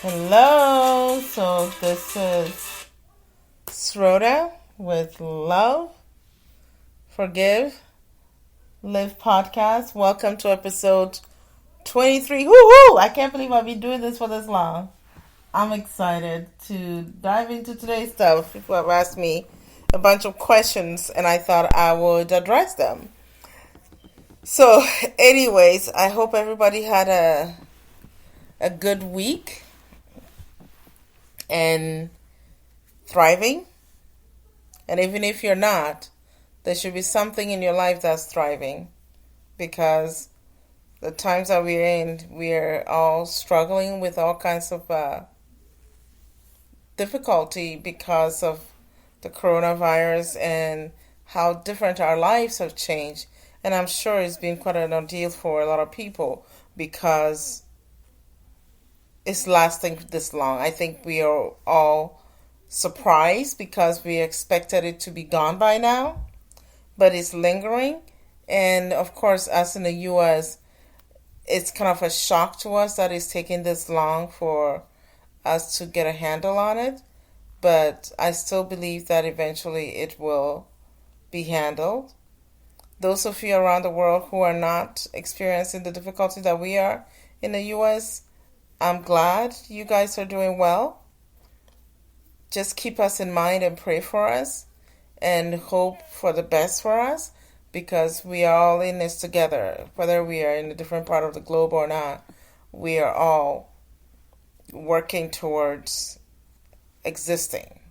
Hello, so this is Sroda with Love, Forgive, Live podcast. Welcome to episode 23. Woohoo! I can't believe I've been doing this for this long. I'm excited to dive into today's stuff. People have asked me a bunch of questions and I thought I would address them. So, anyways, I hope everybody had a good week and thriving. And even if you're not, there should be something in your life that's thriving, because the times that we're in, we're all struggling with all kinds of difficulty because of the coronavirus and how different our lives have changed. And I'm sure it's been quite an ordeal for a lot of people because it's lasting this long. I think we are all surprised because we expected it to be gone by now, but it's lingering. And of course, us in the U.S., it's kind of a shock to us that it's taking this long for us to get a handle on it. But I still believe that eventually it will be handled. Those of you around the world who are not experiencing the difficulty that we are in the U.S., I'm glad you guys are doing well. Just keep us in mind and pray for us and hope for the best for us, because we are all in this together. Whether we are in a different part of the globe or not, we are all working towards existing,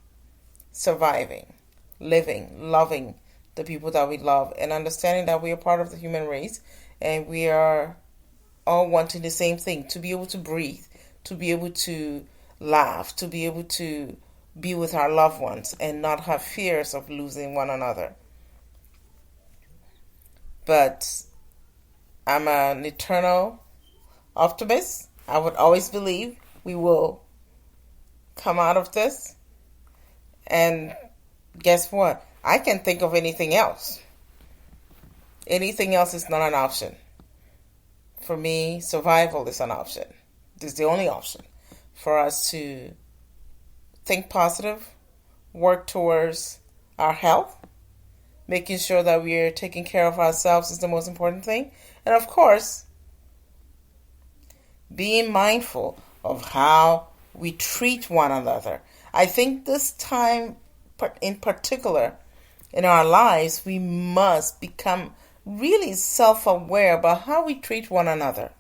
surviving, living, loving the people that we love, and understanding that we are part of the human race and we are all wanting the same thing: to be able to breathe, to be able to laugh, to be able to be with our loved ones and not have fears of losing one another. But I'm an eternal optimist. I would always believe we will come out of this. And guess what? I can't think of anything else. Anything else is not an option. For me, survival is an option. This is the only option for us to think positive, work towards our health. Making sure that we are taking care of ourselves is the most important thing. And of course, being mindful of how we treat one another. I think this time in particular in our lives, we must become really self-aware about how we treat one another.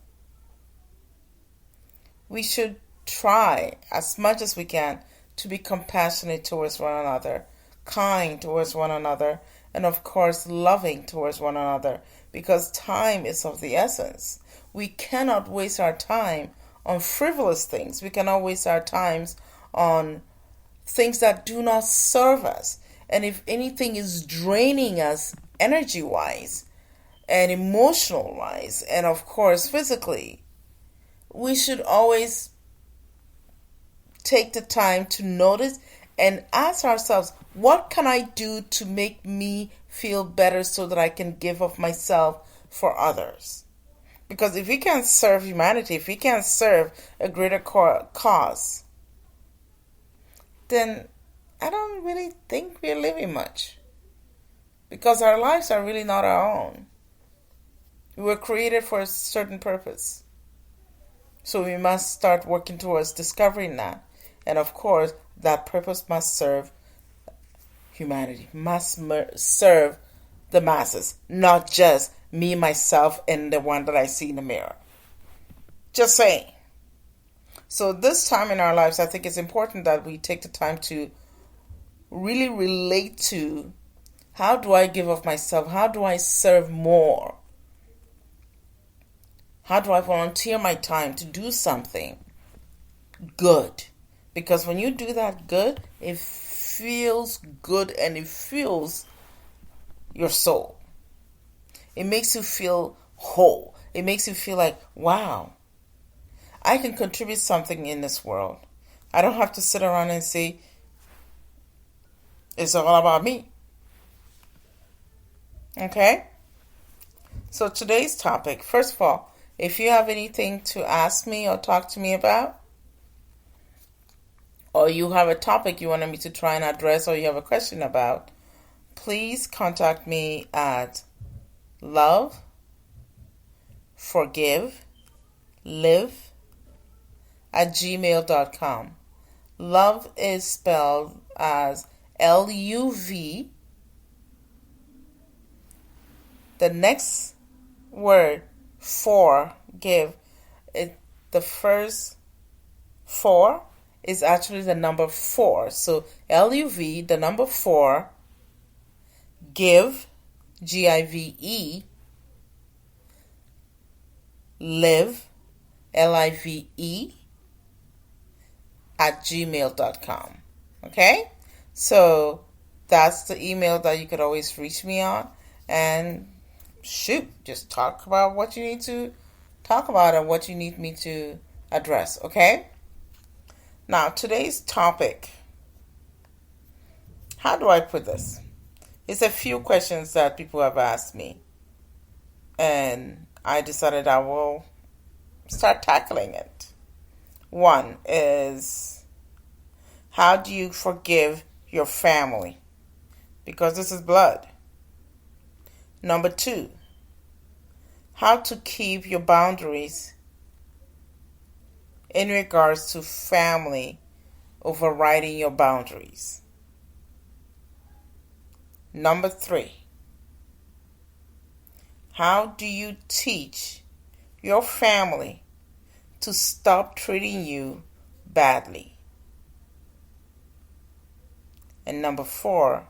We should try as much as we can to be compassionate towards one another, kind towards one another, and of course loving towards one another, because time is of the essence. We cannot waste our time on frivolous things. We cannot waste our times on things that do not serve us. And if anything is draining us energy-wise and emotional-wise, and of course physically, we should always take the time to notice and ask ourselves, what can I do to make me feel better so that I can give of myself for others? Because if we can't serve humanity, if we can't serve a greater cause, then I don't really think we're living much. Because our lives are really not our own. We were created for a certain purpose. So we must start working towards discovering that. And of course, that purpose must serve humanity, must serve the masses, not just me, myself, and the one that I see in the mirror. Just saying. So this time in our lives, I think it's important that we take the time to really relate to, how do I give of myself? How do I serve more? How do I volunteer my time to do something good? Because when you do that good, it feels good and it feels your soul. It makes you feel whole. It makes you feel like, wow, I can contribute something in this world. I don't have to sit around and say, it's all about me. Okay? So today's topic, first of all, if you have anything to ask me or talk to me about, or you have a topic you want me to try and address, or you have a question about, please contact me at love, forgive, live at gmail.com. Love is spelled as LUV. The next word, forgive, the first four is actually the number 4. So LUV, the number 4, give, GIVE, live, LIVE, at gmail.com. Okay? So that's the email that you could always reach me on. And shoot, just talk about what you need to talk about and what you need me to address. Okay? Now, today's topic, how do I put this? It's a few questions that people have asked me. And I decided I will start tackling it. One is, how do you forgive your family? Because this is blood. Number 2, how to keep your boundaries in regards to family overriding your boundaries. Number 3, how do you teach your family to stop treating you badly? And number 4,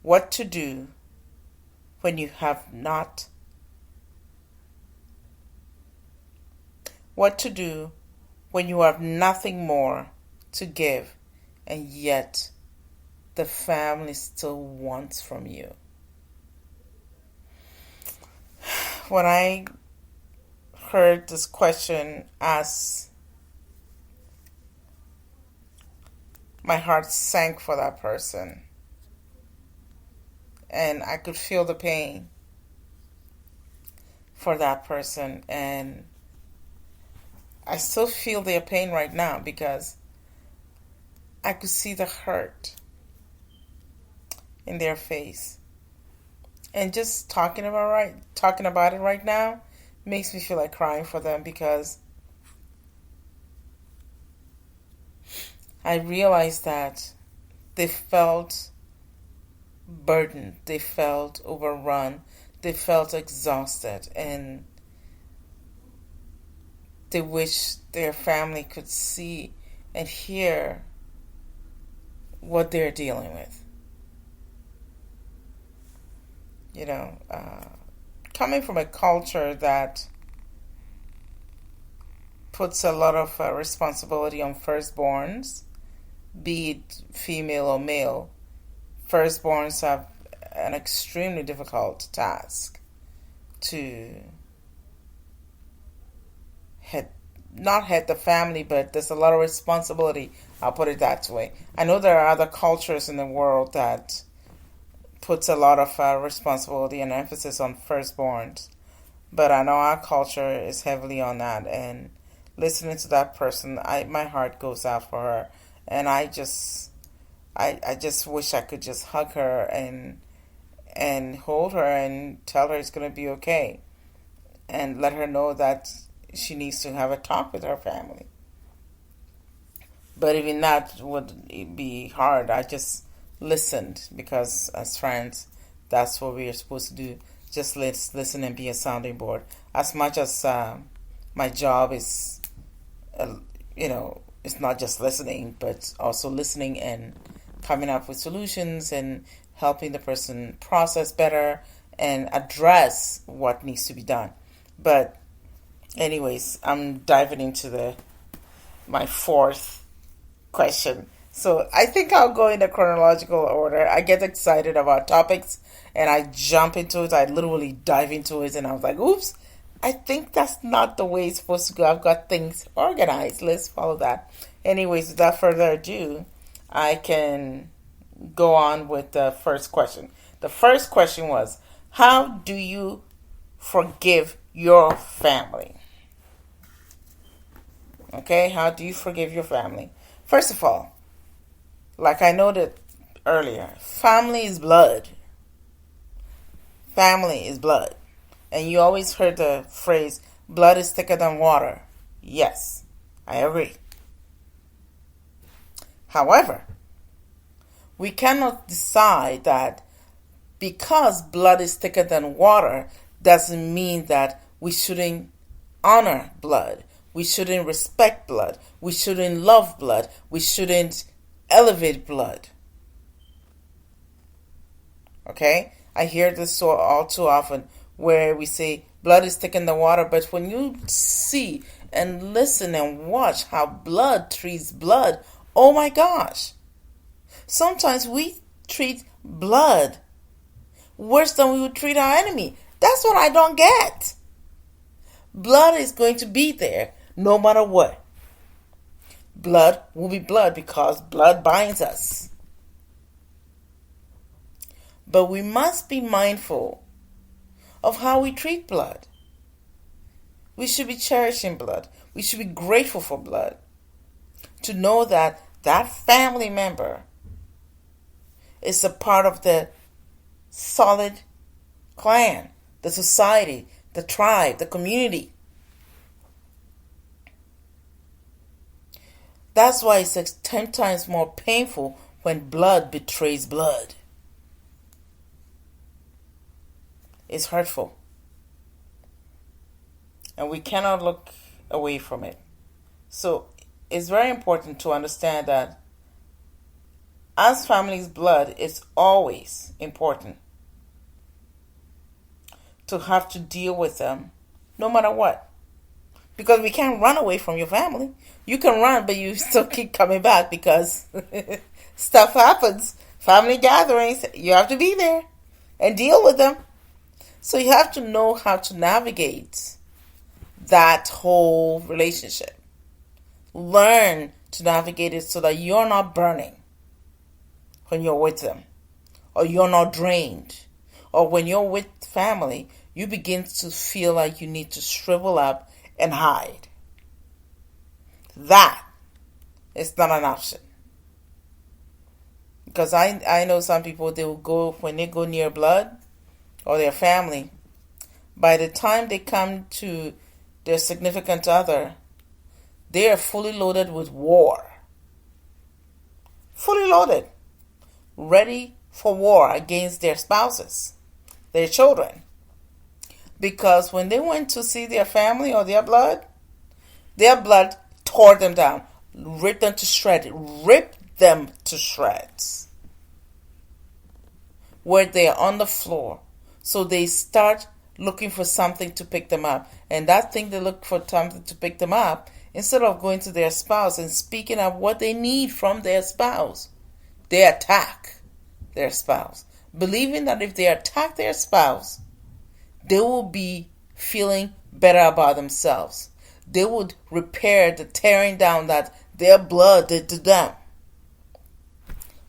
what to do when you have not, what to do when you have nothing more to give and yet the family still wants from you. When I heard this question asked, my heart sank for that person. And I could feel the pain for that person. And I still feel their pain right now because I could see the hurt in their face. And just talking about it right now makes me feel like crying for them, because I realized that they felt burdened, they felt overrun, they felt exhausted, and they wish their family could see and hear what they're dealing with. You know, coming from a culture that puts a lot of responsibility on firstborns, be it female or male, firstborns have an extremely difficult task to not head the family, but there's a lot of responsibility. I'll put it that way. I know there are other cultures in the world that puts a lot of responsibility and emphasis on firstborns, but I know our culture is heavily on that. And listening to that person, my heart goes out for her, and I just wish I could just hug her and hold her and tell her it's going to be okay, and let her know that she needs to have a talk with her family. But even that would be hard. I just listened, because as friends, that's what we are supposed to do. Just listen and be a sounding board. As much as my job is, it's not just listening, but also listening and coming up with solutions and helping the person process better and address what needs to be done. But anyways, I'm diving into my 4th question. So I think I'll go in a chronological order. I get excited about topics and I jump into it. I literally dive into it, and I was like, oops, I think that's not the way it's supposed to go. I've got things organized. Let's follow that. Anyways, without further ado, I can go on with the first question. The first question was, how do you forgive your family? Okay, how do you forgive your family? First of all, like I noted earlier, family is blood. Family is blood. And you always heard the phrase, blood is thicker than water. Yes, I agree. However, we cannot decide that because blood is thicker than water doesn't mean that we shouldn't honor blood. We shouldn't respect blood. We shouldn't love blood. We shouldn't elevate blood. Okay? I hear this so all too often where we say blood is thicker than water, but when you see and listen and watch how blood treats blood, oh my gosh. Sometimes we treat blood worse than we would treat our enemy. That's what I don't get. Blood is going to be there no matter what. Blood will be blood because blood binds us. But we must be mindful of how we treat blood. We should be cherishing blood. We should be grateful for blood. To know that that family member is a part of the solid clan, the society, the tribe, the community. That's why it's 10 times more painful when blood betrays blood. It's hurtful. And we cannot look away from it. So it's very important to understand that as family's blood, it's always important to have to deal with them no matter what. Because we can't run away from your family. You can run, but you still keep coming back because stuff happens. Family gatherings, you have to be there and deal with them. So you have to know how to navigate that whole relationship. Learn to navigate it so that you're not burning when you're with them, or you're not drained, or when you're with family, you begin to feel like you need to shrivel up and hide. That is not an option. Because I know some people, they will go, when they go near blood or their family, by the time they come to their significant other, they are fully loaded with war. Fully loaded. Ready for war against their spouses, their children. Because when they went to see their family or their blood tore them down, ripped them to shreds. Where they are on the floor. So they start looking for something to pick them up. And that thing they look for something to pick them up, instead of going to their spouse and speaking of what they need from their spouse, they attack their spouse, believing that if they attack their spouse, they will be feeling better about themselves. They would repair the tearing down that their blood did to them.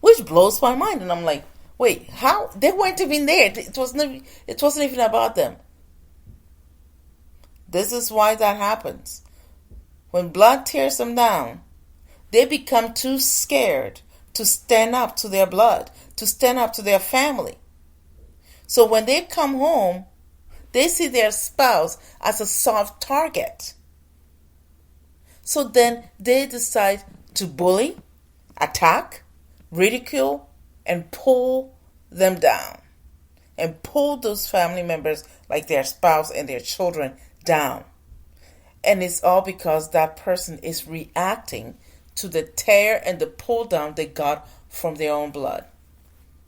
Which blows my mind. And I'm like, wait, how? They weren't even there. It wasn't even about them. This is why that happens. When blood tears them down, they become too scared to stand up to their blood, to stand up to their family. So when they come home, they see their spouse as a soft target. So then they decide to bully, attack, ridicule, and pull them down. And pull those family members, like their spouse and their children, down. And it's all because that person is reacting to the tear and the pull down they got from their own blood.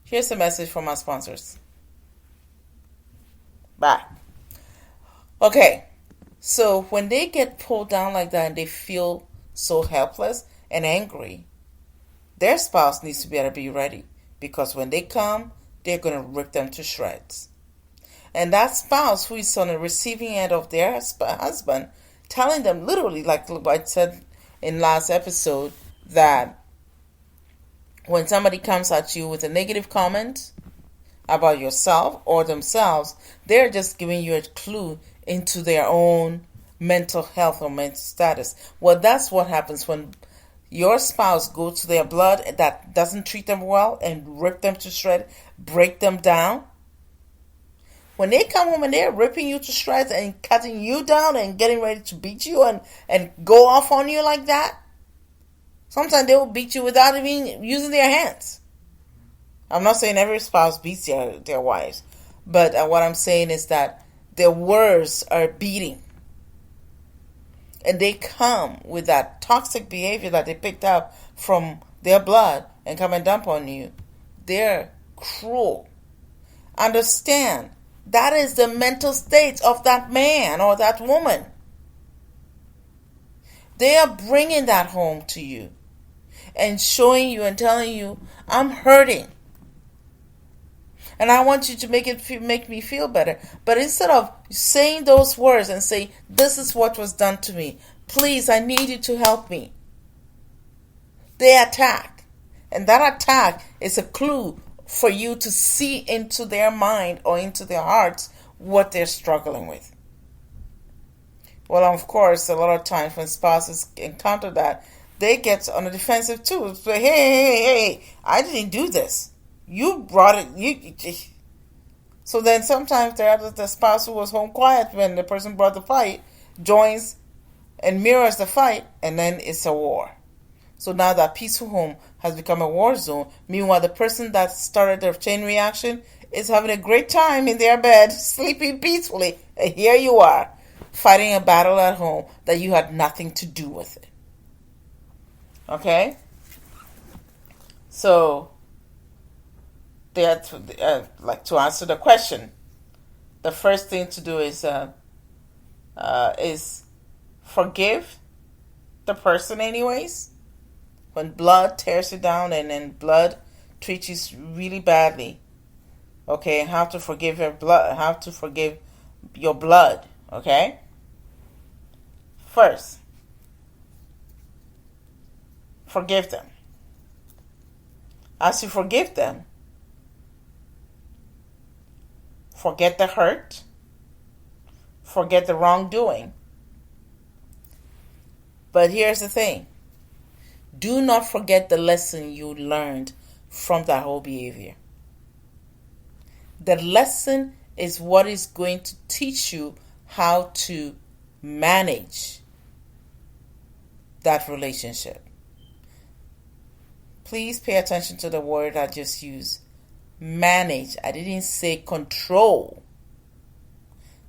Here's a message from our sponsors. Bye. Okay, so when they get pulled down like that and they feel so helpless and angry, their spouse needs to be able to be ready. Because when they come, they're going to rip them to shreds. And that spouse who is on the receiving end of their husband, telling them literally, like I said in last episode, that when somebody comes at you with a negative comment about yourself or themselves, they're just giving you a clue into their own mental health or mental status. Well, that's what happens when your spouse goes to their blood that doesn't treat them well and rip them to shreds, break them down. When they come home and they're ripping you to shreds and cutting you down and getting ready to beat you and go off on you like that, sometimes they will beat you without even using their hands. I'm not saying every spouse beats their wives, but what I'm saying is that their words are beating. And they come with that toxic behavior that they picked up from their blood and come and dump on you. They're cruel. Understand, that is the mental state of that man or that woman. They are bringing that home to you and showing you and telling you, I'm hurting. And I want you to make me feel better. But instead of saying those words and say, this is what was done to me, please, I need you to help me, they attack. And that attack is a clue for you to see into their mind or into their hearts what they're struggling with. Well, of course, a lot of times when spouses encounter that, they get on the defensive too. Say, hey, I didn't do this. You brought it. So then sometimes the spouse who was home quiet when the person brought the fight joins and mirrors the fight, and then it's a war. So now that peaceful home has become a war zone. Meanwhile, the person that started the chain reaction is having a great time in their bed, sleeping peacefully. And here you are, fighting a battle at home that you had nothing to do with it. Okay? So to answer the question, the first thing to do is forgive the person anyways. When blood tears you down and then blood treats you really badly, okay, how to forgive your blood, okay? First, forgive them. As you forgive them, forget the hurt, forget the wrongdoing. But here's the thing. Do not forget the lesson you learned from that whole behavior. The lesson is what is going to teach you how to manage that relationship. Please pay attention to the word I just used. Manage. I didn't say control.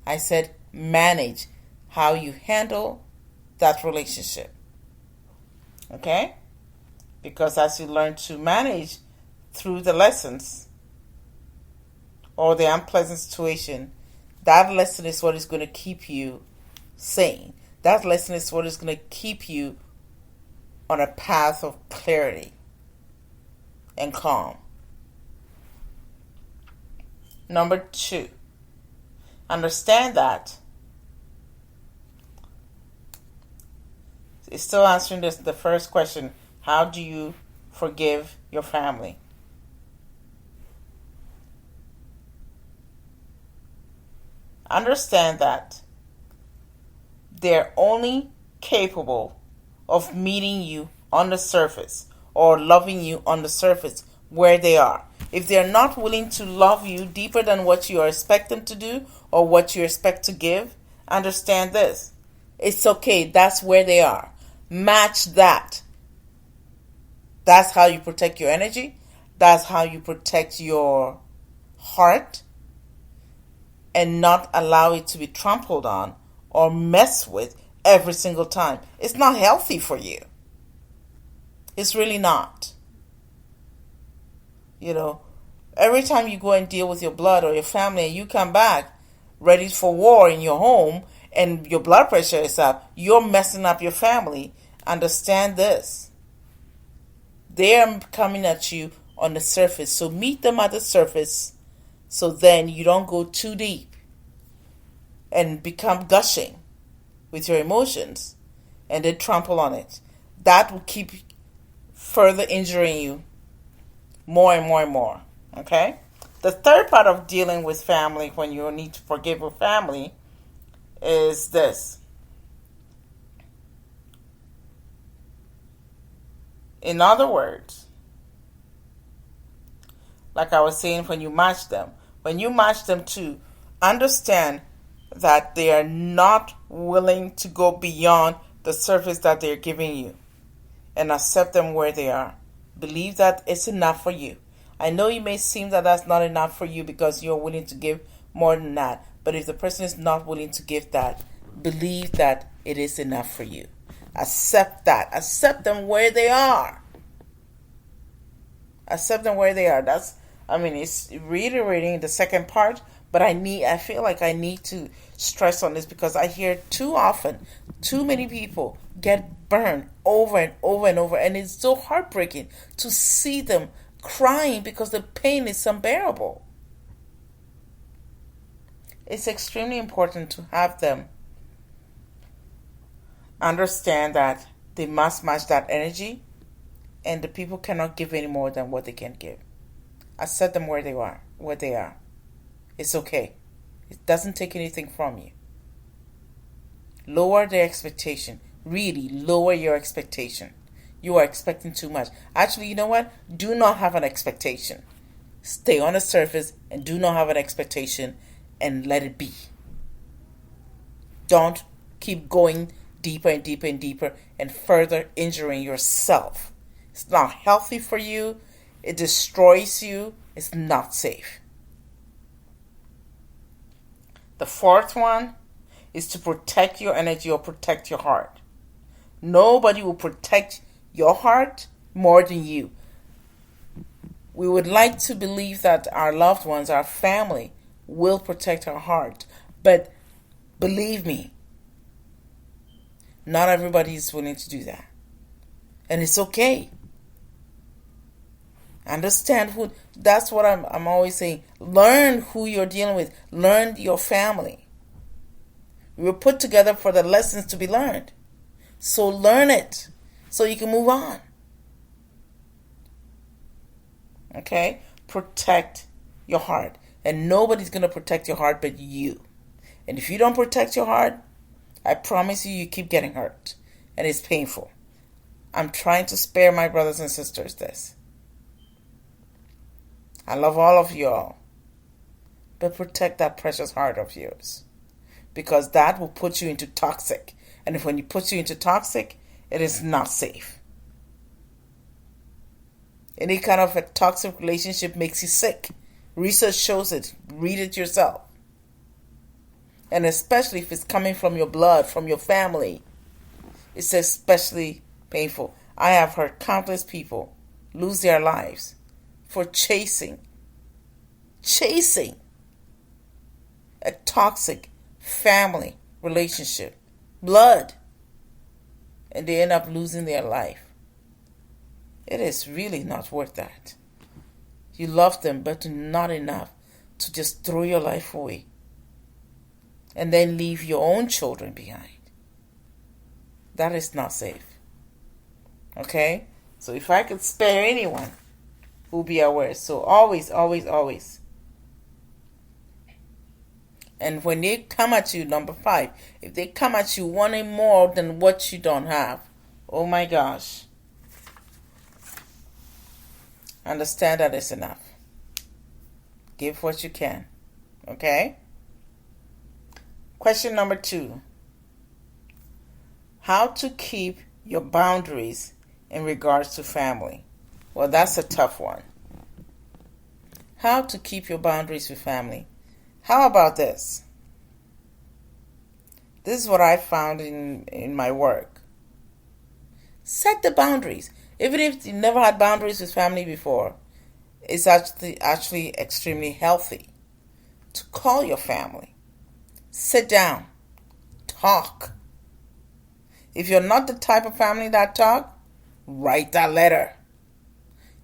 I said manage how you handle that relationship. Okay? Because as you learn to manage through the lessons or the unpleasant situation, that lesson is what is going to keep you sane. That lesson is what is going to keep you on a path of clarity and calm. Number 2, understand that it's still answering the first question. How do you forgive your family? Understand that they're only capable of meeting you on the surface or loving you on the surface where they are. If they're not willing to love you deeper than what you expect them to do or what you expect to give, understand this. It's okay. That's where they are. Match that. That's how you protect your energy. That's how you protect your heart and not allow it to be trampled on or messed with every single time. It's not healthy for you. It's really not. You know, every time you go and deal with your blood or your family and you come back ready for war in your home and your blood pressure is up, you're messing up your family. Understand this. They're coming at you on the surface. So meet them at the surface so then you don't go too deep and become gushing with your emotions and then trample on it. That will keep further injuring you more and more and more. Okay? The third part of dealing with family when you need to forgive a family is this. In other words, like I was saying, when you match them to understand that they are not willing to go beyond the surface that they're giving you, and accept them where they are. Believe that it's enough for you. I know it may seem that that's not enough for you because you're willing to give more than that. But if the person is not willing to give that, believe that it is enough for you. Accept that. Accept them where they are. Accept them where they are. It's reiterating the second part, but I feel like I need to stress on this because I hear too often, too many people get burned over and over and over, and it's so heartbreaking to see them crying because the pain is unbearable. It's extremely important to have them understand that they must match that energy, and the people cannot give any more than what they can give. Accept them where they are. It's okay. It doesn't take anything from you. Lower their expectation. Really lower your expectation. You are expecting too much. Actually, you know what? Do not have an expectation. Stay on the surface and do not have an expectation and let it be. Don't keep going deeper and deeper and deeper and further injuring yourself. It's not healthy for you. It destroys you. It's not safe. The fourth one is to protect your energy or protect your heart. Nobody will protect your heart more than you. We would like to believe that our loved ones, our family, will protect our heart. But believe me, not everybody is willing to do that. And it's okay. Understand who, that's what I'm always saying. Learn who you're dealing with. Learn your family. We were put together for the lessons to be learned. So learn it so you can move on. Okay? Protect your heart. And nobody's going to protect your heart but you. And if you don't protect your heart, I promise you keep getting hurt. And it's painful. I'm trying to spare my brothers and sisters this. I love all of you all. But protect that precious heart of yours. Because that will put you into toxic. And when it puts you into toxic, it is not safe. Any kind of a toxic relationship makes you sick. Research shows it. Read it yourself. And especially if it's coming from your blood, from your family, it's especially painful. I have heard countless people lose their lives for chasing a toxic family relationship, blood, and they end up losing their life. It is really not worth that. You love them, but not enough to just throw your life away and then leave your own children behind. That is not safe. Okay? So if I could spare anyone, who'll be aware. So always, always, always. And when they come at you, number 5, if they come at you wanting more than what you don't have, oh my gosh, understand that it's enough. Give what you can. Okay? Question number 2. How to keep your boundaries in regards to family? Well, that's a tough one. How to keep your boundaries with family? How about this? This is what I found in my work. Set the boundaries. Even if you never had boundaries with family before, it's actually extremely healthy to call your family. Sit down. Talk. If you're not the type of family that talk, write that letter.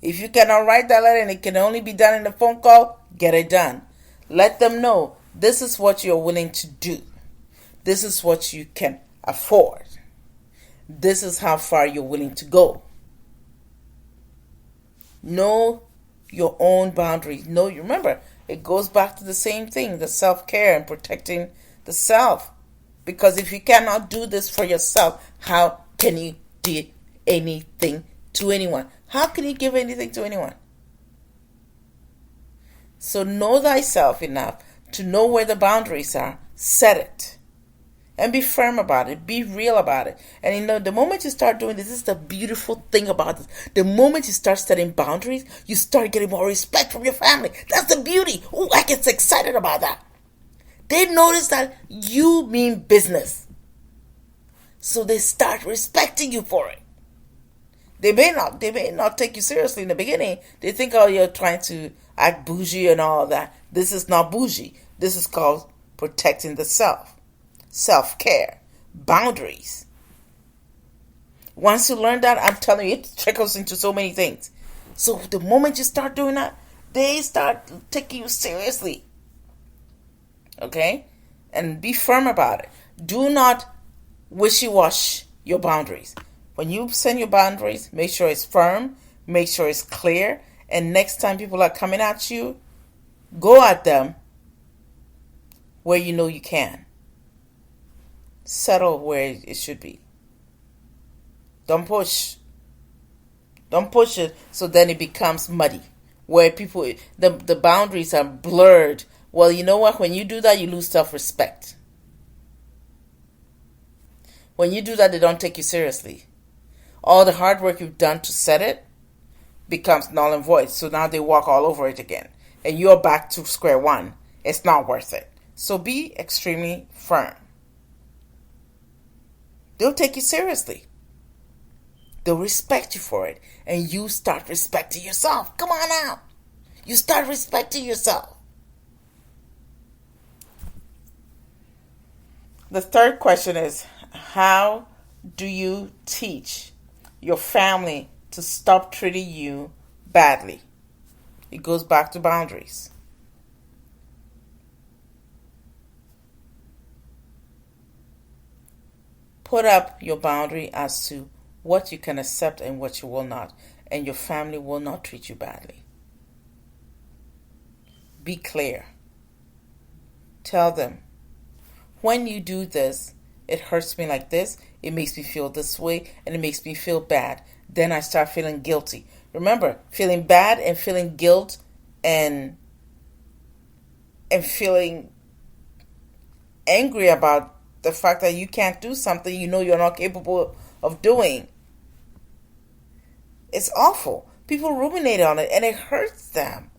If you cannot write that letter and it can only be done in a phone call, get it done. Let them know this is what you're willing to do. This is what you can afford. This is how far you're willing to go. Know your own boundaries. Remember, it goes back to the same thing, the self-care and protecting the self. Because if you cannot do this for yourself, how can you do anything to anyone. How can you give anything to anyone? So know thyself enough to know where the boundaries are. Set it. And be firm about it. Be real about it. And the moment you start doing this is the beautiful thing about this. The moment you start setting boundaries, you start getting more respect from your family. That's the beauty. Oh, I get excited about that. They notice that you mean business. So they start respecting you for it. They may not take you seriously in the beginning. They think, oh, you're trying to act bougie and all that. This is not bougie. This is called protecting the self. Self-care. Boundaries. Once you learn that, I'm telling you, it trickles into so many things. So the moment you start doing that, they start taking you seriously. Okay? And be firm about it. Do not wishy-wash your boundaries. When you send your boundaries, make sure it's firm, make sure it's clear, and next time people are coming at you, go at them where you know you can. Settle where it should be. Don't push. Don't push it so then it becomes muddy. Where the boundaries are blurred. Well, you know what? When you do that, you lose self-respect. When you do that, they don't take you seriously. All the hard work you've done to set it becomes null and void. So now they walk all over it again. And you're back to square one. It's not worth it. So be extremely firm. They'll take you seriously. They'll respect you for it. And you start respecting yourself. Come on now. You start respecting yourself. The third question is, how do you teach your family to stop treating you badly? It goes back to boundaries. Put up your boundary as to what you can accept and what you will not, and your family will not treat you badly. Be clear. Tell them, when you do this, it hurts me like this, it makes me feel this way, and it makes me feel bad. Then I start feeling guilty. Remember, feeling bad and feeling guilt and feeling angry about the fact that you can't do something you know you're not capable of doing. It's awful. People ruminate on it and it hurts them.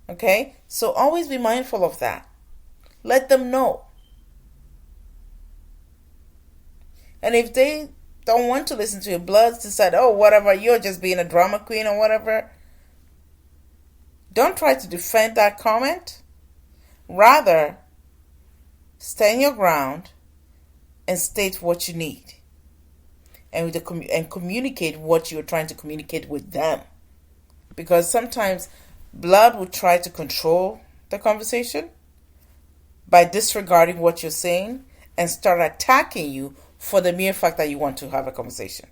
Okay? So always be mindful of that. Let them know. And if they don't want to listen to your bloods, decide, oh, whatever, you're just being a drama queen or whatever, don't try to defend that comment. Rather, stand your ground and state what you need. And communicate what you're trying to communicate with them. Because sometimes blood will try to control the conversation by disregarding what you're saying and start attacking you for the mere fact that you want to have a conversation.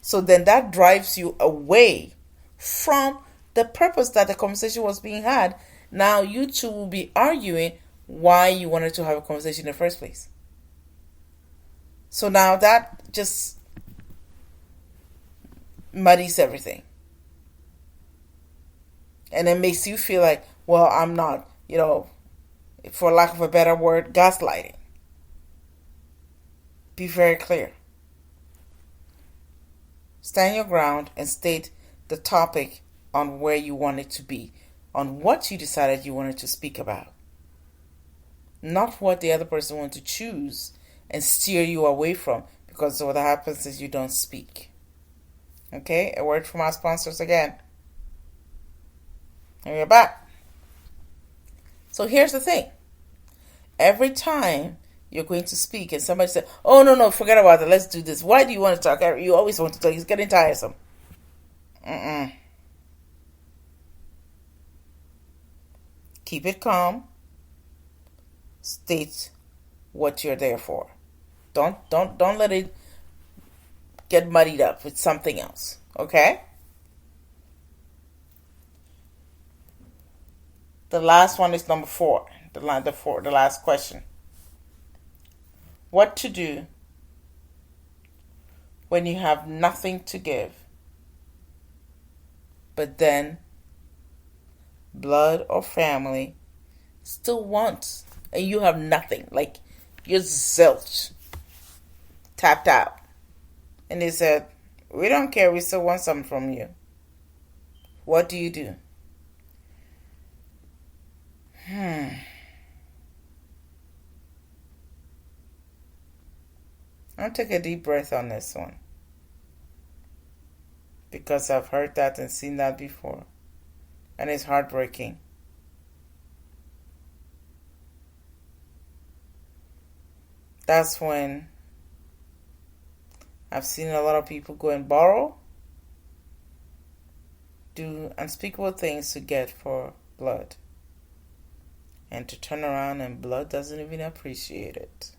So then that drives you away from the purpose that the conversation was being had. Now you two will be arguing why you wanted to have a conversation in the first place. So now that just muddies everything. And it makes you feel like, well, I'm not, for lack of a better word, gaslighting. Be very clear. Stand your ground and state the topic on where you want it to be, on what you decided you wanted to speak about. Not what the other person wants to choose and steer you away from, because what happens is you don't speak. Okay, a word from our sponsors again. And we're back. So here's the thing. Every time you're going to speak and somebody says, oh, no, forget about it, let's do this. Why do you want to talk? You always want to talk. It's getting tiresome. Keep it calm. State what you're there for. Don't let it get muddied up with something else. Okay? The last one is number 4. The last question. What to do when you have nothing to give, but then blood or family still wants, and you have nothing, like you're zilch, tapped out, and they said, we don't care, we still want something from you. What do you do? I'll take a deep breath on this one, because I've heard that and seen that before, and it's heartbreaking. That's when I've seen a lot of people go and borrow, do unspeakable things to get for blood, and to turn around and blood doesn't even appreciate it.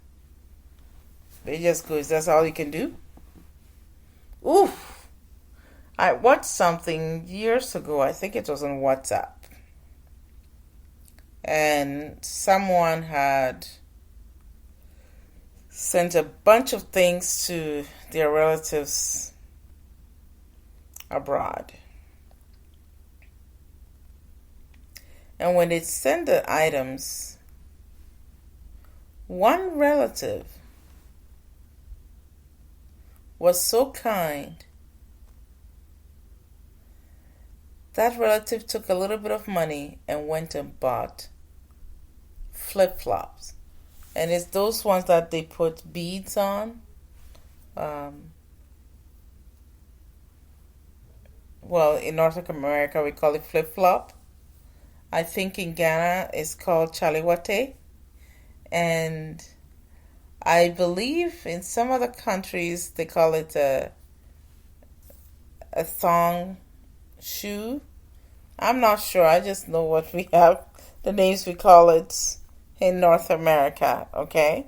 They just go, that's all you can do? Oof! I watched something years ago, I think it was on WhatsApp, and someone had sent a bunch of things to their relatives abroad. And when they sent the items, one relative was so kind. That relative took a little bit of money and went and bought flip-flops. And it's those ones that they put beads on. Well, in North America, we call it flip-flop. I think in Ghana, it's called chaliwate. And I believe in some other countries, they call it a thong shoe. I'm not sure. I just know what we have, the names we call it in North America, okay?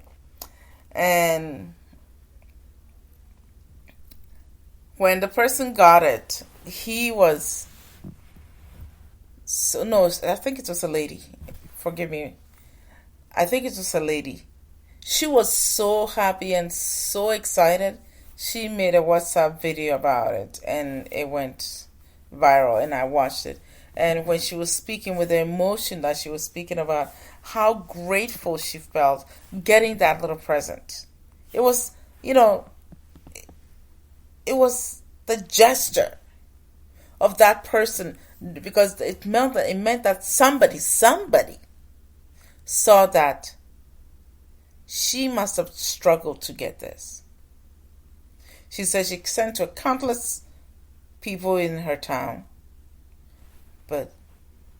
And when the person got it, he was so, no, I think it was a lady. Forgive me. I think it was a lady. She was so happy and so excited. She made a WhatsApp video about it and it went viral and I watched it. And when she was speaking with the emotion that she was speaking about, how grateful she felt getting that little present. It was, it was the gesture of that person, because it meant that somebody saw that she must have struggled to get this. She said she sent to countless people in her town, but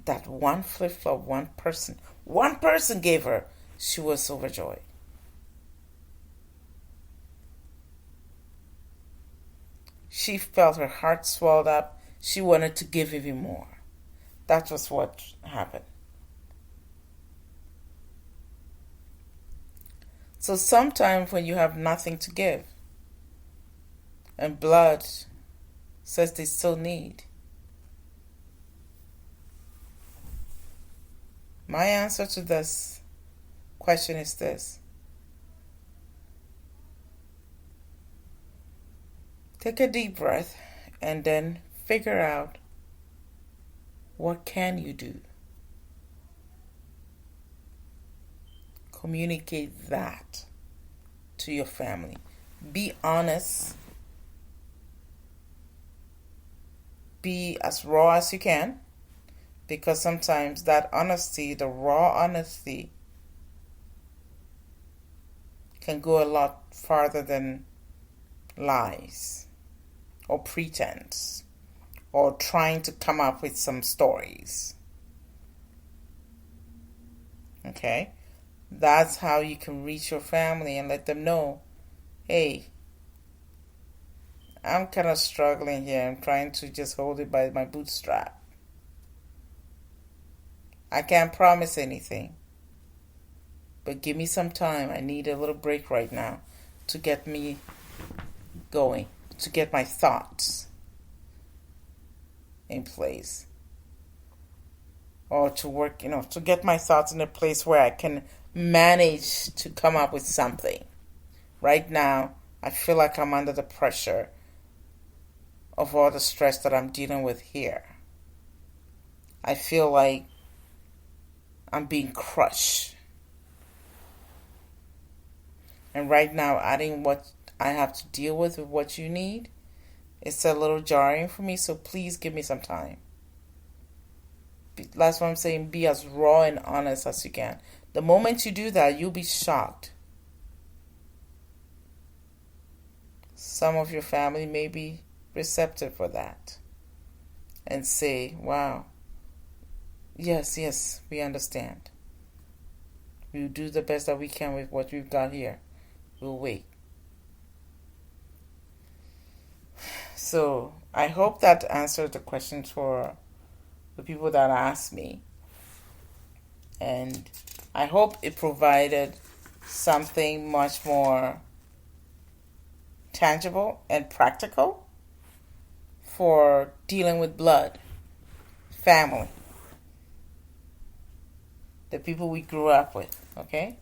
that one flip-flop, one person gave her, she was overjoyed. She felt her heart swelled up. She wanted to give even more. That was what happened. So sometimes when you have nothing to give, and blood says they still need, my answer to this question is this. Take a deep breath and then figure out, what can you do? Communicate that to your family. Be honest. Be as raw as you can, because sometimes that honesty, the raw honesty, can go a lot farther than lies or pretense or trying to come up with some stories. Okay? That's how you can reach your family and let them know, hey, I'm kind of struggling here. I'm trying to just hold it by my bootstrap. I can't promise anything, but give me some time. I need a little break right now to get me going, to get my thoughts in place, or to work, to get my thoughts in a place where I can manage to come up with something. Right now, I feel like I'm under the pressure of all the stress that I'm dealing with here. I feel like I'm being crushed. And right now, adding what I have to deal with what you need, it's a little jarring for me, so please give me some time. That's what I'm saying. Be as raw and honest as you can. The moment you do that, you'll be shocked. Some of your family may be receptive for that and say, wow, yes, we understand. We'll do the best that we can with what we've got here. We'll wait. So I hope that answered the question for the people that asked me. And I hope it provided something much more tangible and practical for dealing with blood, family, the people we grew up with, okay?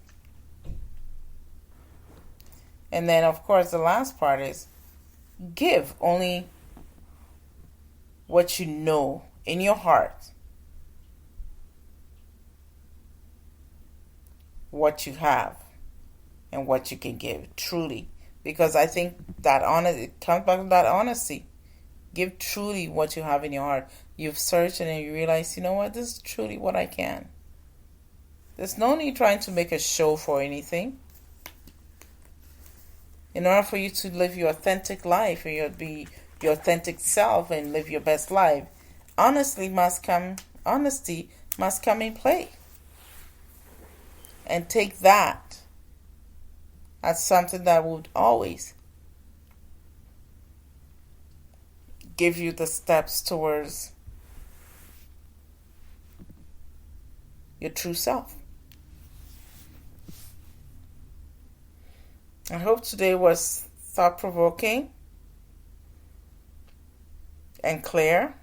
And then, of course, the last part is give only what you know in your heart, what you have, and what you can give, truly. Because I think that it comes back to that honesty. Give truly what you have in your heart. You've searched and then you realize, you know what, this is truly what I can. There's no need trying to make a show for anything. In order for you to live your authentic life, and be your authentic self and live your best life, honesty must come in play. And take that as something that would always give you the steps towards your true self. I hope today was thought-provoking and clear,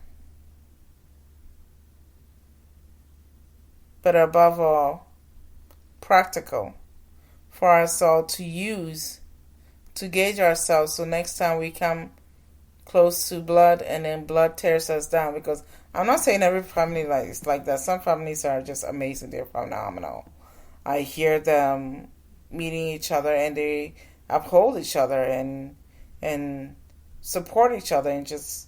but above all, practical for us all to use to gauge ourselves, so next time we come close to blood and then blood tears us down. Because I'm not saying every family is like that. Some families are just amazing. They're phenomenal. I hear them meeting each other and they uphold each other and support each other and just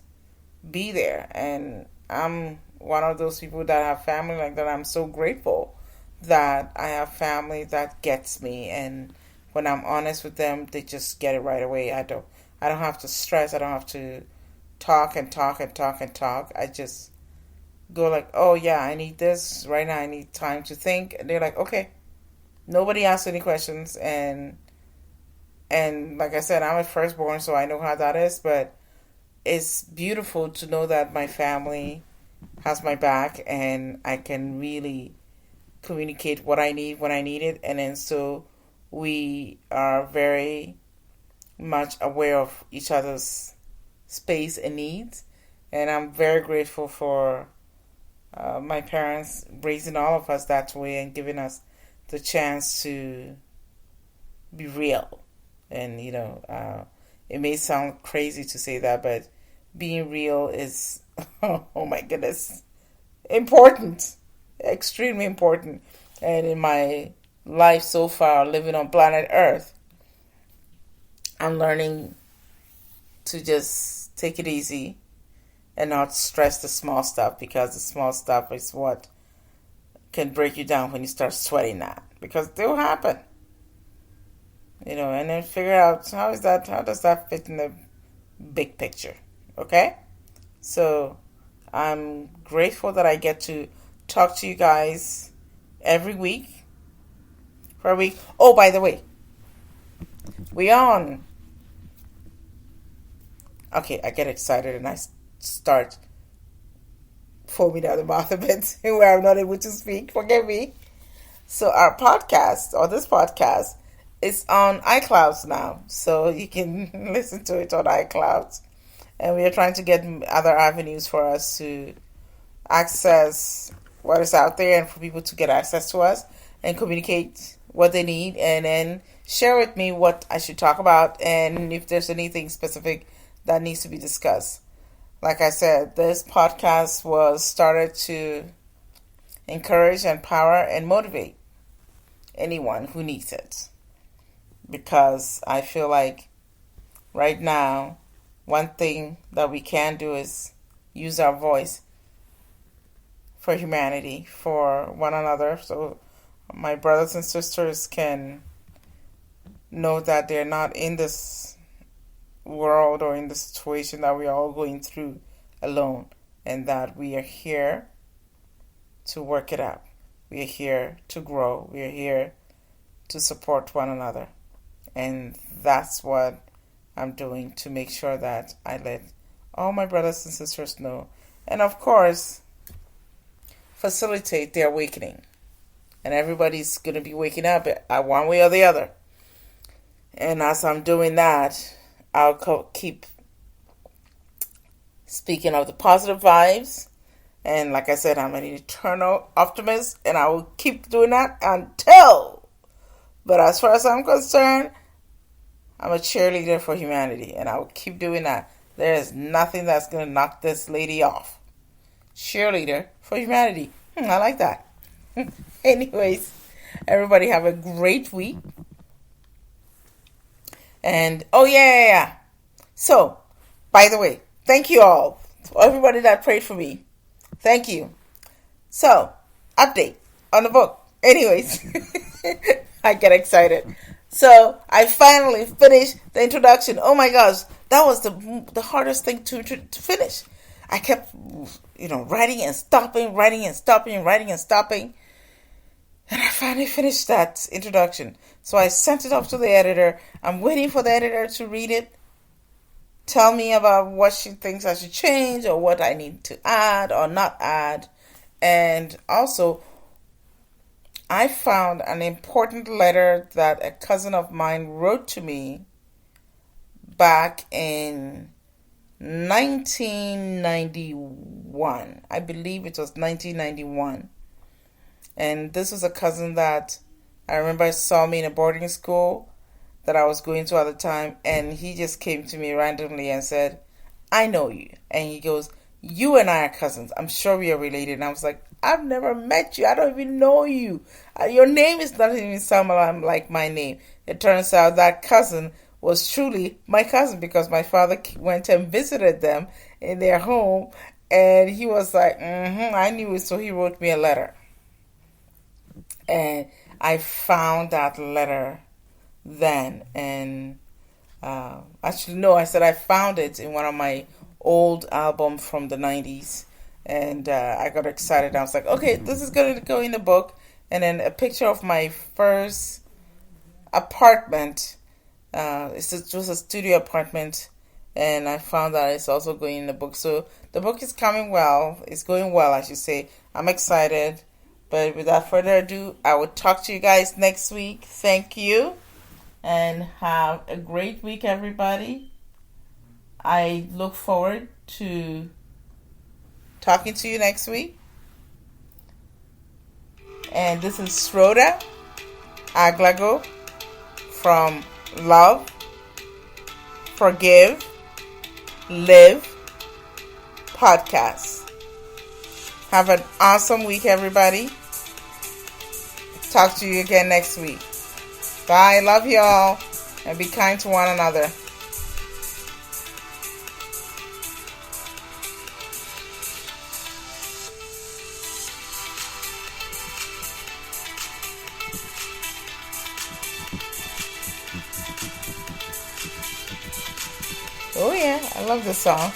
be there. And I'm one of those people that have family like that. I'm so grateful that I have family that gets me, and when I'm honest with them, they just get it right away. I don't have to stress. I don't have to talk. I just go like, oh yeah, I need this right now. I need time to think. And they're like, okay. Nobody asks any questions, and like I said, I'm a firstborn, so I know how that is. But it's beautiful to know that my family has my back, and I can really communicate what I need when I need it, and then so we are very much aware of each other's space and needs. And I'm very grateful for my parents raising all of us that way and giving us the chance to be real. And it may sound crazy to say that, but being real is oh my goodness, important, extremely important. And in my life so far, living on planet Earth, I'm learning to just take it easy and not stress the small stuff, because the small stuff is what can break you down when you start sweating that, because they'll happen. And then figure out how does that fit in the big picture, okay? So I'm grateful that I get to talk to you guys every week for a week. Oh, by the way, we on. Okay, I get excited and I start foaming down the mouth a bit where I'm not able to speak. Forgive me. So our podcast, or this podcast, is on iClouds now. So you can listen to it on iClouds. And we are trying to get other avenues for us to access what is out there and for people to get access to us and communicate what they need, and then share with me what I should talk about and if there's anything specific that needs to be discussed. Like I said, this podcast was started to encourage, empower, and motivate anyone who needs it. Because I feel like right now, one thing that we can do is use our voice for humanity, for one another, so my brothers and sisters can know that they're not in this world or in the situation that we are all going through alone, and that we are here to work it out. We are here to grow. We are here to support one another. And that's what I'm doing, to make sure that I let all my brothers and sisters know. And of course, facilitate their awakening. And everybody's going to be waking up one way or the other. And as I'm doing that, I'll keep speaking of the positive vibes. And like I said, I'm an eternal optimist, and I will keep doing that until. But as far as I'm concerned, I'm a cheerleader for humanity, and I will keep doing that. There is nothing that's going to knock this lady off. Cheerleader for humanity. I like that. Anyways, everybody have a great week. And, yeah. So, by the way, thank you all. For everybody that prayed for me. Thank you. So, update on the book. Anyways, I get excited. So, I finally finished the introduction. Oh my gosh, that was the hardest thing to finish. I kept, writing and stopping. And I finally finished that introduction. So I sent it off to the editor. I'm waiting for the editor to read it. Tell me about what she thinks I should change, or what I need to add or not add. And also, I found an important letter that a cousin of mine wrote to me back in 1991. I believe it was 1991. And this was a cousin that I remember saw me in a boarding school that I was going to at the time. And he just came to me randomly and said, I know you. And he goes, you and I are cousins. I'm sure we are related. And I was like, I've never met you. I don't even know you. Your name is not even sound like my name. It turns out that cousin was truly my cousin, because my father went and visited them in their home. And he was like, I knew it. So he wrote me a letter. And I found that letter then. And actually, no, I said I found it in one of my old albums from the 90s. And I got excited. I was like, okay, this is going to go in the book. And then a picture of my first apartment. It was a studio apartment. And I found that it's also going in the book. So the book is coming well. It's going well, I should say. I'm excited. But without further ado, I will talk to you guys next week. Thank you. And have a great week, everybody. I look forward to talking to you next week. And this is Rhoda Aglago from Love, Forgive, Live podcast. Have an awesome week, everybody. Talk to you again next week. Bye. Love y'all. And be kind to one another. Oh yeah, I love this song.